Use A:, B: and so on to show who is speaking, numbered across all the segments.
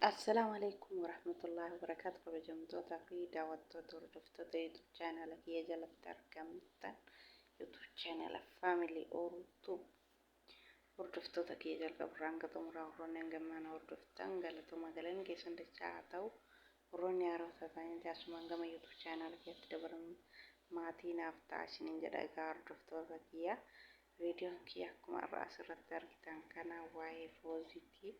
A: السلام عليكم ورحمة الله وبركاته. kabajamtoota fi daawwattoota hordoftoota YouTube channel kiyya jalatti argamtan YouTube channel family YouTube hordoftoota kiyya jalqaburraan hanga xumuraa warroonni hangamaan hordoftan galatoomaa galanni keessan dachaa haa ta'u. Warroonni haaromsa ta'anii asuma gama YouTube channel kiyyatti dabalan maatii naaf ta'a isiniin jedha. Egaa hordoftoota kiyya viidiyoon kiyya akkuma irraa asirratti argitan kana waa'ee Fooziiti.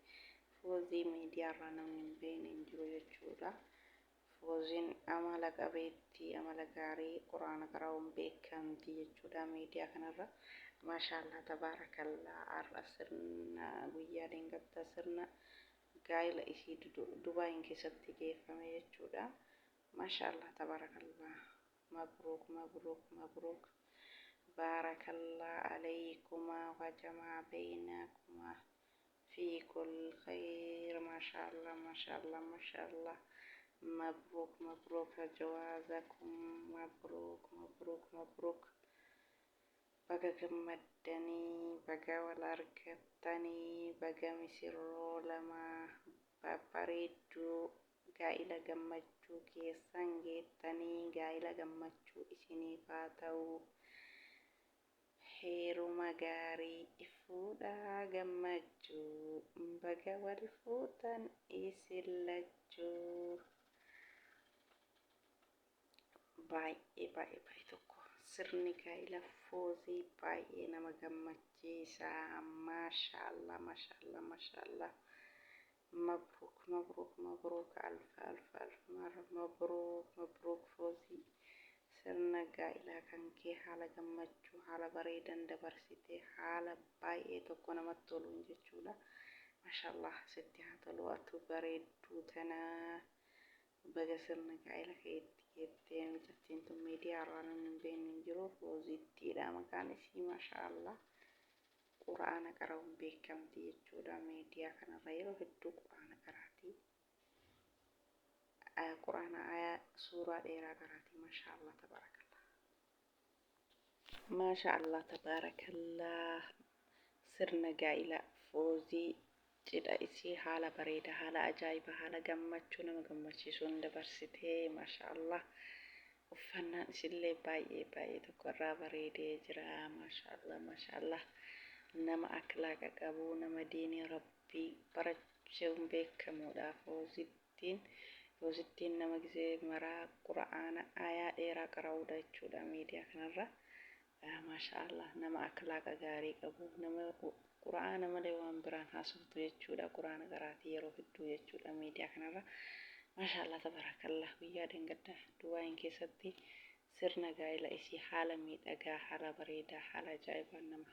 A: Foozii miidiyaarraa namni hin beekne hin jiru jechuudha. Fooziin amala qabeettii, amala gaarii quraana qara'uun beekamti jechuudha miidiyaa kanarra. Maashaallah tabaarakallaa har'a sirna guyyaa dheengaddaa sirna gaa'ila ishii Dubaayin keessatti geeffame jechuudha. Maashaallah tabaarakallaa mabruuk mabruuk mabruuk baarakallaa alaykumaa wa jamaa baynakumaa في كل خير ما شاء الله ما شاء الله ما شاء الله. مبروك مبروك جوازكم مبروك مبروك مبروك. بقى جمدني بقى والأركتني بقى مسرو لما ببريدو قائلة جمجو كيسان جيتني قائلة جمجو إسيني فاتو heeruma gaarii ifuudhaa gammachuu baga wal fuutan isin lachuu. Baay'ee tokko sirni gaa'ila Foozii baay'ee nama gammachiisa. Maashaallah maashaallah maashaallah. Mabruuk mabruuk mabruuk alfa alfa alfa mabruuk mabruuk Foozii. Sirna gaa'ilaa kan kee haala gammachuu haala bareedan dabarsite haala baay'ee tokko namatti toluun jechuudha. Maashaallah sitti haa tolu atu bareedduu tanaa baga sirna gaa'ila keetti geettee mucattiin tun miidiyaarraa namni hin beekne hin jiru. Foozittiidha maqaan ishii maashaallah. Quraana qara'uun beekamti jechuudha. Miidiyaa kanarra yeroo hedduu quraana qaraati. Quraana ayaa suuraa dheeraa qaraati. Maashaallah tabarakallah. Maashaallah tabarakallah. Sirna gaa'ila Foozii cidha isii haala bareeda haala ajaa'iba haala gammachuu nama gammachiisuun dabarsitee maashaallah. Uffannaan isillee baay'ee tokko irraa bareedee jira. Maashaallah maashaallah. Nama akhlaaqa qabu nama diinii rabbii barachuun beekamuudha. Foozittiin nama gisee maraa quraana ayaa dheeraa qara'uudha jechuudha miidiyaa kanarra. Maashaallah nama akhlaaqa gaarii qabu nama quraana malee waan biraan haasoftu jechuudha. Quraana qaraatii yeroo hedduu jechuudha miidiyaa kanarra. Maashaallah tabarakallah. Guyyaa dheengaddaa Dubaayin keessatti sirna gaa'ila isii haala miidhagaa haala bareedaa haala ajaa'ibaan nama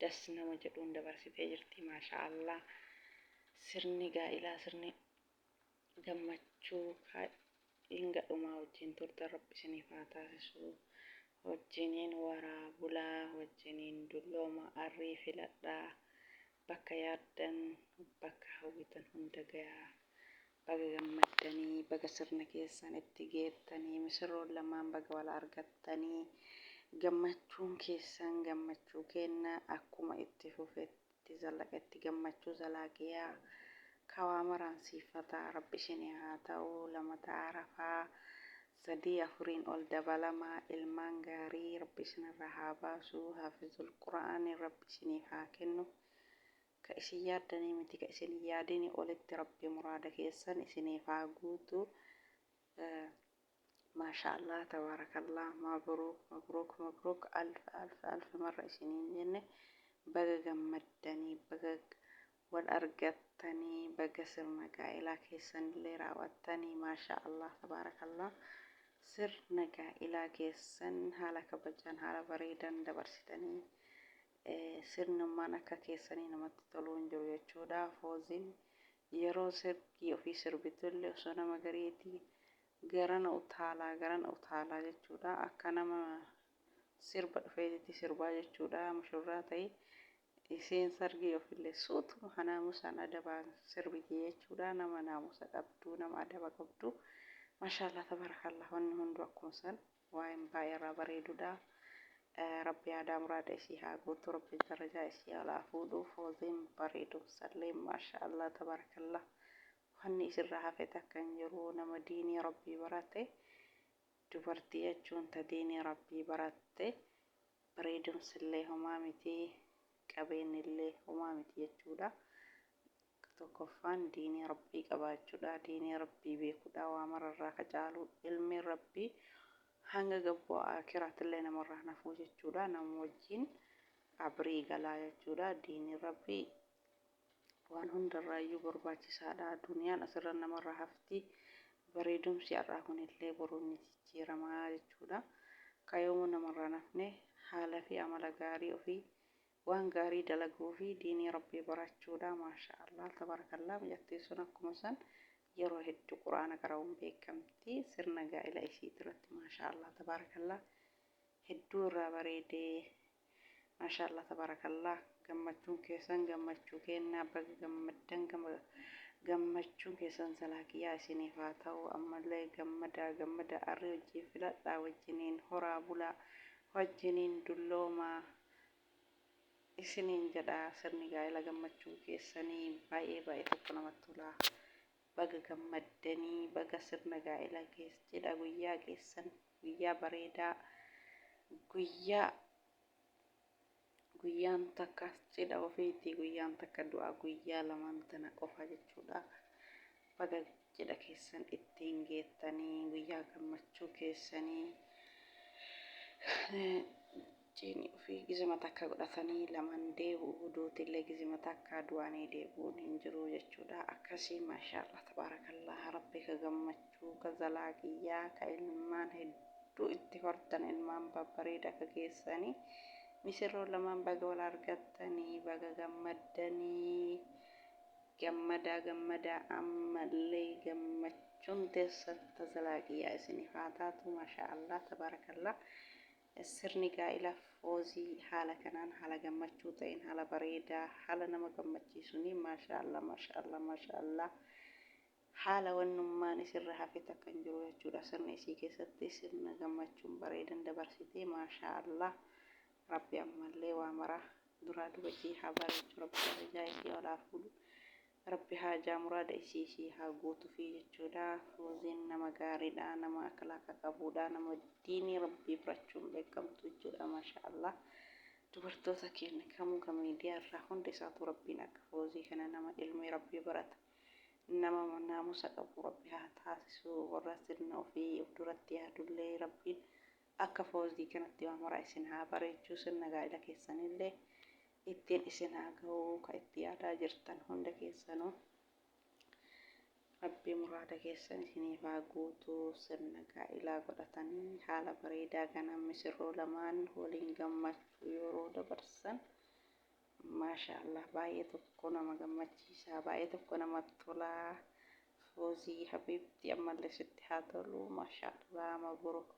A: das nama jedhuun dabarsitee jirti. Maashaallah. Sirni gaa'ilaa sirni gammachuu hinga dhumaa wajjin turtan rabbi isiniif haa taasisu. Wajjiniin waraabulaa wajjiniin dullooma arrii filadhaa bakka yaaddan bakka hawwitan hunda gayaa. Baga gammaddanii baga sirna keessan itti geettanii misirroon lamaan baga wal argattanii gammachuun keessan gammachuu kenna akkuma itti fufetti zalaqetti gammachuu zalaaqiyaa kawaa maraansiifataa rabbi isinii haa ta'u. Lamata arafaa sadii afuriin ol dabalamaa ilmaan gaarii rabbi isinirraa haa baasu. Haafizul quraanii rabbi isiniif haa kennu. Ka isin yaaddanii miti ka isin yaadini olitti rabbi muraada keessan isiniif haa guutu. Maashaallah tabarakallah. Mabruuk mabruuk mabruuk alfa alfa alfa marra isiniin jenne baga gammaddanii baga wal argattanii baga sirna gaa'ilaa keessan illee raawwattanii. Maashaallah tabarakallah. Sirna gaa'ilaa keessan haala kabajaan haala bareedan dabarsitanii sirnummaan akka keessanii namatti toluu hin jiru jechuudha. Fooziin yeroo sirbii ofii sirbitullee osoo nama gariitii garana utaalaa jechuudha. Akka nama sirba dhufeetitti sirbaa jechuudha. Mushurraa ta'e isiin sargii ofillee suutu naamusaan adabaan sirbiti jechuudha. Nama naamusa qabdu nama adaba qabdu. Maashaallah tabarakallah. Wanni hundu akkuma san waan baay'ee irraa bareedudha. Rabbi aadaa muraada isii haa guutu. Rabbi darajaa isii haa fuudhu. Fooziin bareedu sallee maashaallah tabarakallah. wanni isirraa hafe takka hin jiru. Nama diinii rabbii barate dubartii jechuun ta diinii rabbii baratte bareedumsillee homaa miti, qabeenyillee homaa miti jechuudha. Tokkoffaan diinii rabbii qabaachuudha, diinii rabbii beekuudha. Waa mararraa ka caalu ilmi rabbii hanga gabboo akiraatillee namarraa nafuu jechuudha. Nama wajjin abrii galaa jechuudha. Diinii rabbii waan hundarraayyuu barbaachisaadha. Duniyaan asirra namarraa hafti. Bareedumsi har'aa kunillee boruun ni jijjiiramaa jechuudha. Kayoomuu namarraa nafne haala fi amala gaarii ofii waan gaarii dalaguu fi diinii rabbii barachuudha. Maashaallah tabarakallah. Mijattiin sun akkuma san yeroo hedduu quraana qara'uun beekamti. Sirna gaa'ela isiitii irratti maashaallah tabarakallah hedduu irraa bareedee maashaallah tabarakallah. Gammachuun keessan gammachuu kennaa, baga gammaddan gammachuun keessan salaakiyaa isiniif haa ta'u. Ammallee gammada arri wajjin filadhaa, wajjiniin horaa bulaa, wajjiniin dulloomaa isiniin jedha. Sirni gaa'ela gammachuu keessanii baay'ee tokko namatti tola. Baga gammaddanii, baga sirna gaa'ela keessa jedha. Guyyaa keessan guyyaa bareedaa, guyyaan takka cidha ofiitii, guyyaan takka du'aa, guyyaa lamaan tana qofa jechuudha. Baga cidha keessan ittiin geettanii, guyyaa gammachuu keessanii ciinii ofii gizima takka godhatanii lamaan deebi'uu, duutillee gizima takka du'anii deebi'uun hin jiru jechuudha. Akkasii maashaallah tabarakallah. Rabbi ka gammachuu ka zalaaqiyyaa ka ilmaan hedduu itti hortan ilmaan babbareeda ka geessanii misirroo lamaan baga wal argattanii, baga gammaddanii. Gammada ammallee gammachuun teessan tazalaaqiyaa isiniif haa taatu. Maashaallah tabarakallah. Sirni gaa'ela foozii haala kanaan haala gammachuu ta'een haala bareedaa haala nama gammachiisuni maashaallah haala wannummaan isirra hafe takka hin jiru jechuudha. Sirni isii keessatti sirna gammachuun bareedan dabarsitee maashaallah. Rabbi ammallee waa mara duraa duubatti haa bareechu. Rabbi darajaa isii olaa fuudhu. Rabbi haajaa muraada isii haa guutuufi jechuudha. Fooziin nama gaariidha, nama akhlaaqa qabuudha, nama diinii rabbii barachuun beekamtu jechuudha. Maashaallah. Dubartoota keenya kamuu ka miidiyaa irraa hunda isaatu rabbiin akka foozii kana nama ilmi rabbii barata, nama naamusa qabu rabbi haa taasisu. Warra sirna ofii of duratti yaadullee rabbiin akka foozii kanatti waa mara isin haa bareechuu. Sirna gaa'ela keessanillee ittiin isin haa ga'u. Ka itti yaadaa jirtan hunda keessanuu rabbi muraada keessan isiniif haa guutu. Sirna gaa'elaa godhatanii haala bareedaa kana misirroo lamaan waliin gammachuu yeroo dabarsan maashaallah baay'ee tokko nama gammachiisa, baay'ee tokko namatti tolaa. Foozii habiibti ammallee sitti haa tolu. Maashaallah mabruuk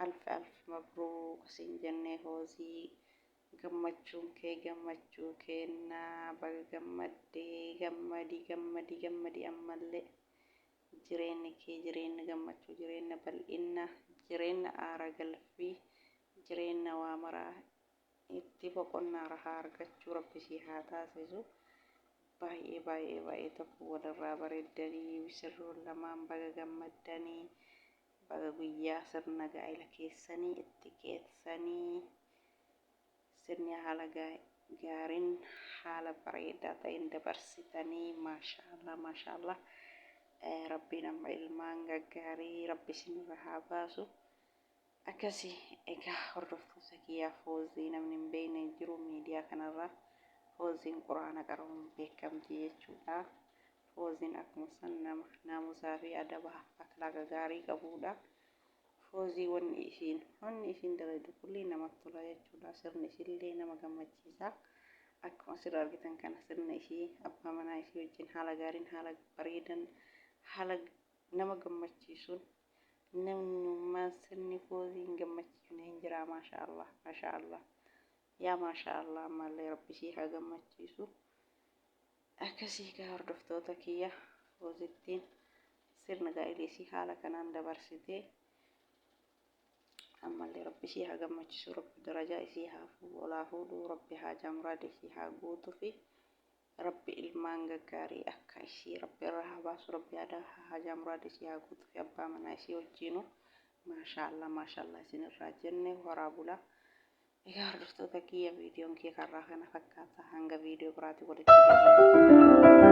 A: alf mabruuk siin jennee foozii. Gammachuun kee gammachuu kennaa. Baga gammaddee gammadi ammallee jireenyi kee jireenya gammachuu, jireenya bal'inna, jireenya aara galfii, jireenya waa maraa itti boqonnaa rahaa argachuu rabbi sii haa taasisu. Baay'ee tokko walirraa bareeddanii misirroon lamaan baga gammaddanii, baga guyyaa sirna gaa'ela keessanii itti geessanii sirni haala gaariin haala bareedaa ta'een dabarsitanii maashaallah. Rabbiin amma ilmaan gaggaarii rabbi isinirra haa baasu. Akkasii egaa hordoftoota kiyyaa foozii namni hin beekne jiru miidiyaa kanarra. Fooziin quraana qara'uun beekamti jechuudha. Fooziin akkuma san nama naamusaa fi adaba akhlaaqa gaarii qabuudha. Foozii wanni isiin dalagdu kulli namatti tola jechuudha. Sirni isiillee nama gammachiisa. Akkuma asirra argitan kana sirna isii abbaa manaa isii wajjin haala gaariin haala bareedan haala nama gammachiisuun namnummaan sirni fooziin gammachiifne hin jira. Maashaallah yaa maashaallah. Ammallee rabbi sii haa gammachiisu. Akkasii gaa hordoftoota kiyya foozittiin sirna gaa'ela isii haala kanaan dabarsitee ammallee rabbi sii haa gammachiisu. Rabbi darajaa isii haa olaa fuudhu. Rabbi haajaa muraada isii haa guutuufi rabbi ilmaan gaggaarii akka ishii rabbi irraa haa baasu, rabbi hajaa muraada ishii haa guutuu fi abbaa manaa ishii wajjinu maashaallah isinirraa jenne horaa bulaa. Egaa hordoftoota kiyya viidiyoon kee karraa kana fakkaata. Hanga viidiyoo biraatti walitti deebi'uun